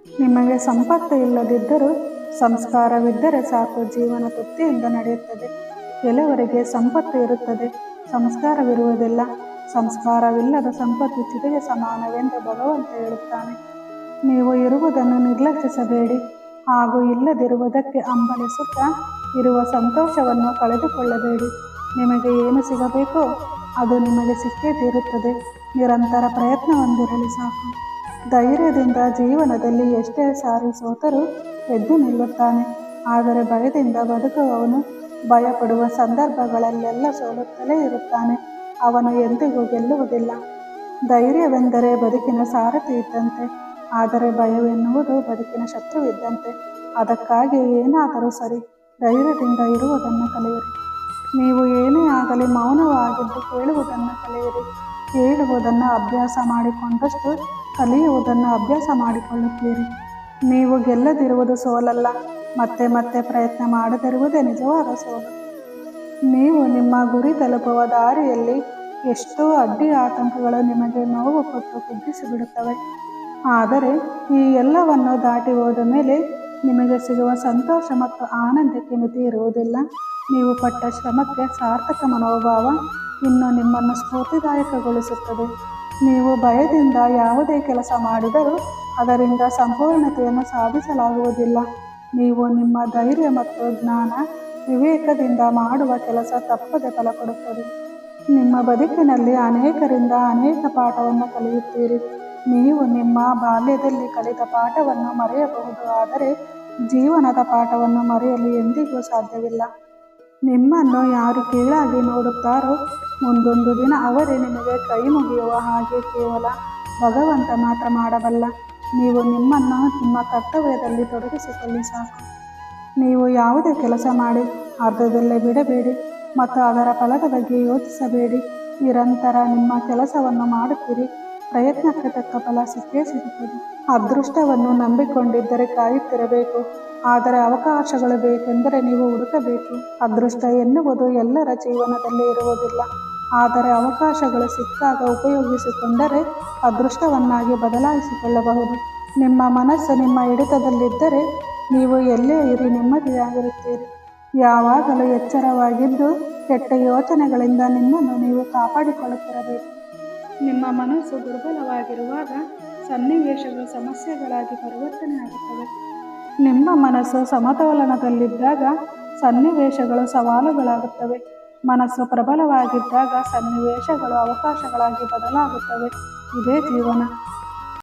ನಿಮಗೆ ಸಂಪತ್ತು ಇಲ್ಲದಿದ್ದರೂ ಸಂಸ್ಕಾರವಿದ್ದರೆ ಸಾಕು, ಜೀವನ ತೃಪ್ತಿಯಿಂದ ನಡೆಯುತ್ತದೆ. ಕೆಲವರಿಗೆ ಸಂಪತ್ತು ಇರುತ್ತದೆ, ಸಂಸ್ಕಾರವಿರುವುದಿಲ್ಲ. ಸಂಸ್ಕಾರವಿಲ್ಲದ ಸಂಪತ್ತು ಚಿತೆಗೆ ಸಮಾನವೆಂದು ಭಗವಂತ ಹೇಳುತ್ತಾನೆ. ನೀವು ಇರುವುದನ್ನು ನಿರ್ಲಕ್ಷಿಸಬೇಡಿ, ಹಾಗೂ ಇಲ್ಲದಿರುವುದಕ್ಕೆ ಹಂಬಲಿಸುತ್ತಾ ಇರುವ ಸಂತೋಷವನ್ನು ಕಳೆದುಕೊಳ್ಳಬೇಡಿ. ನಿಮಗೆ ಏನು ಸಿಗಬೇಕೋ ಅದು ನಿಮಗೆ ಸಿಕ್ಕೇ ತೀರುತ್ತದೆ. ನಿರಂತರ ಪ್ರಯತ್ನ ಹೊಂದಿರಲಿ ಸಾಕು. ಧೈರ್ಯದಿಂದ ಜೀವನದಲ್ಲಿ ಎಷ್ಟೇ ಸಾರಿ ಸೋತರೂ ಎದ್ದು ನಿಲ್ಲುತ್ತಾನೆ. ಆದರೆ ಭಯದಿಂದ ಬದುಕುವವನು ಭಯಪಡುವ ಸಂದರ್ಭಗಳಲ್ಲೆಲ್ಲ ಸೋಲುತ್ತಲೇ ಇರುತ್ತಾನೆ. ಅವನು ಎಂದಿಗೂ ಗೆಲ್ಲುವುದಿಲ್ಲ. ಧೈರ್ಯವೆಂದರೆ ಬದುಕಿನ ಸಾರಥಿ ಇದ್ದಂತೆ, ಆದರೆ ಭಯವೆನ್ನುವುದು ಬದುಕಿನ ಶತ್ರುವಿದ್ದಂತೆ. ಅದಕ್ಕಾಗಿ ಏನಾದರೂ ಸರಿ, ಧೈರ್ಯದಿಂದ ಇರುವುದನ್ನು ಕಲಿಯಿರಿ. ನೀವು ಏನೇ ಆಗಲಿ ಮೌನವಾಗಿದ್ದು ಕೇಳುವುದನ್ನು ಕಲಿಯಿರಿ. ಕೇಳುವುದನ್ನು ಅಭ್ಯಾಸ ಮಾಡಿಕೊಂಡಷ್ಟು ಕಲಿಯುವುದನ್ನು ಅಭ್ಯಾಸ ಮಾಡಿಕೊಳ್ಳುತ್ತೀರಿ. ನೀವು ಗೆಲ್ಲದಿರುವುದು ಸೋಲಲ್ಲ, ಮತ್ತೆ ಮತ್ತೆ ಪ್ರಯತ್ನ ಮಾಡದಿರುವುದೇ ನಿಜವಾದ ಸೋಲು. ನೀವು ನಿಮ್ಮ ಗುರಿ ತಲುಪುವ ದಾರಿಯಲ್ಲಿ ಎಷ್ಟೋ ಅಡ್ಡಿ ಆತಂಕಗಳು ನಿಮಗೆ ನೋವು ಕೊಟ್ಟು ಕುಗ್ಗಿಸಿಬಿಡುತ್ತವೆ. ಆದರೆ ಈ ಎಲ್ಲವನ್ನು ದಾಟಿ ಹೋದ ಮೇಲೆ ನಿಮಗೆ ಸಿಗುವ ಸಂತೋಷ ಮತ್ತು ಆನಂದಕ್ಕೆ ಮಿತಿ ಇರುವುದಿಲ್ಲ. ನೀವು ಪಟ್ಟ ಶ್ರಮಕ್ಕೆ ಸಾರ್ಥಕ ಮನೋಭಾವ ಇನ್ನು ನಿಮ್ಮನ್ನು ಸ್ಫೂರ್ತಿದಾಯಕಗೊಳಿಸುತ್ತದೆ. ನೀವು ಭಯದಿಂದ ಯಾವುದೇ ಕೆಲಸ ಮಾಡಿದರೂ ಅದರಿಂದ ಸಂಪೂರ್ಣತೆಯನ್ನು ಸಾಧಿಸಲಾಗುವುದಿಲ್ಲ. ನೀವು ನಿಮ್ಮ ಧೈರ್ಯ ಮತ್ತು ಜ್ಞಾನ ವಿವೇಕದಿಂದ ಮಾಡುವ ಕೆಲಸ ತಪ್ಪದೆ ಫಲ ಕೊಡುತ್ತದೆ. ನಿಮ್ಮ ಬದುಕಿನಲ್ಲಿ ಅನೇಕರಿಂದ ಅನೇಕ ಪಾಠವನ್ನು ಕಲಿಯುತ್ತೀರಿ. ನೀವು ನಿಮ್ಮ ಬಾಲ್ಯದಲ್ಲಿ ಕಲಿತ ಪಾಠವನ್ನು ಮರೆಯಬಹುದು, ಆದರೆ ಜೀವನದ ಪಾಠವನ್ನು ಮರೆಯಲು ಎಂದಿಗೂ ಸಾಧ್ಯವಿಲ್ಲ. ನಿಮ್ಮನ್ನು ಯಾರು ಕೀಳಾಗಿ ನೋಡುತ್ತಾರೋ ಮುಂದೊಂದು ದಿನ ಅವರೇ ನಿಮಗೆ ಕೈ ಮುಗಿಯುವ ಹಾಗೆ ಕೇವಲ ಭಗವಂತ ಮಾತ್ರ ಮಾಡಬಲ್ಲ. ನೀವು ನಿಮ್ಮನ್ನು ನಿಮ್ಮ ಕರ್ತವ್ಯದಲ್ಲಿ ತೊಡಗಿಸಿಕೊಳ್ಳಿ ಸಾಕು. ನೀವು ಯಾವುದೇ ಕೆಲಸ ಮಾಡಿ ಅರ್ಧದಲ್ಲೇ ಬಿಡಬೇಡಿ ಮತ್ತು ಅದರ ಫಲದ ಬಗ್ಗೆ ಯೋಚಿಸಬೇಡಿ. ನಿರಂತರ ನಿಮ್ಮ ಕೆಲಸವನ್ನು ಮಾಡುತ್ತೀರಿ. ಪ್ರಯತ್ನಕ್ಕೆ ತಕ್ಕ ಫಲ ಸಿಕ್ಕೇ ಸಿಗುತ್ತದೆ. ಅದೃಷ್ಟವನ್ನು ನಂಬಿಕೊಂಡಿದ್ದರೆ ಕಾಯುತ್ತಿರಬೇಕು, ಆದರೆ ಅವಕಾಶಗಳು ಬೇಕೆಂದರೆ ನೀವು ಹುಡುಕಬೇಕು. ಅದೃಷ್ಟ ಎನ್ನುವುದು ಎಲ್ಲರ ಜೀವನದಲ್ಲಿ ಇರುವುದಿಲ್ಲ, ಆದರೆ ಅವಕಾಶಗಳು ಸಿಕ್ಕಾಗ ಉಪಯೋಗಿಸಿಕೊಂಡರೆ ಅದೃಷ್ಟವನ್ನಾಗಿ ಬದಲಾಯಿಸಿಕೊಳ್ಳಬಹುದು. ನಿಮ್ಮ ಮನಸ್ಸು ನಿಮ್ಮ ಹಿಡಿತದಲ್ಲಿದ್ದರೆ ನೀವು ಎಲ್ಲೇ ಇರಿ ನೆಮ್ಮದಿಯಾಗಿರುತ್ತೀರಿ. ಯಾವಾಗಲೂ ಎಚ್ಚರವಾಗಿದ್ದು ಕೆಟ್ಟ ಯೋಚನೆಗಳಿಂದ ನಿಮ್ಮನ್ನು ನೀವು ಕಾಪಾಡಿಕೊಳ್ಳುತ್ತಿರಬೇಕು. ನಿಮ್ಮ ಮನಸ್ಸು ದುರ್ಬಲವಾಗಿರುವಾಗ ಸನ್ನಿವೇಶಗಳು ಸಮಸ್ಯೆಗಳಾಗಿ ಪರಿವರ್ತನೆ ಆಗುತ್ತವೆ. ನಿಮ್ಮ ಮನಸ್ಸು ಸಮತೋಲನದಲ್ಲಿದ್ದಾಗ ಸನ್ನಿವೇಶಗಳು ಸವಾಲುಗಳಾಗುತ್ತವೆ. ಮನಸ್ಸು ಪ್ರಬಲವಾಗಿದ್ದಾಗ ಸನ್ನಿವೇಶಗಳು ಅವಕಾಶಗಳಾಗಿ ಬದಲಾಗುತ್ತವೆ. ಇದೇ ಜೀವನ.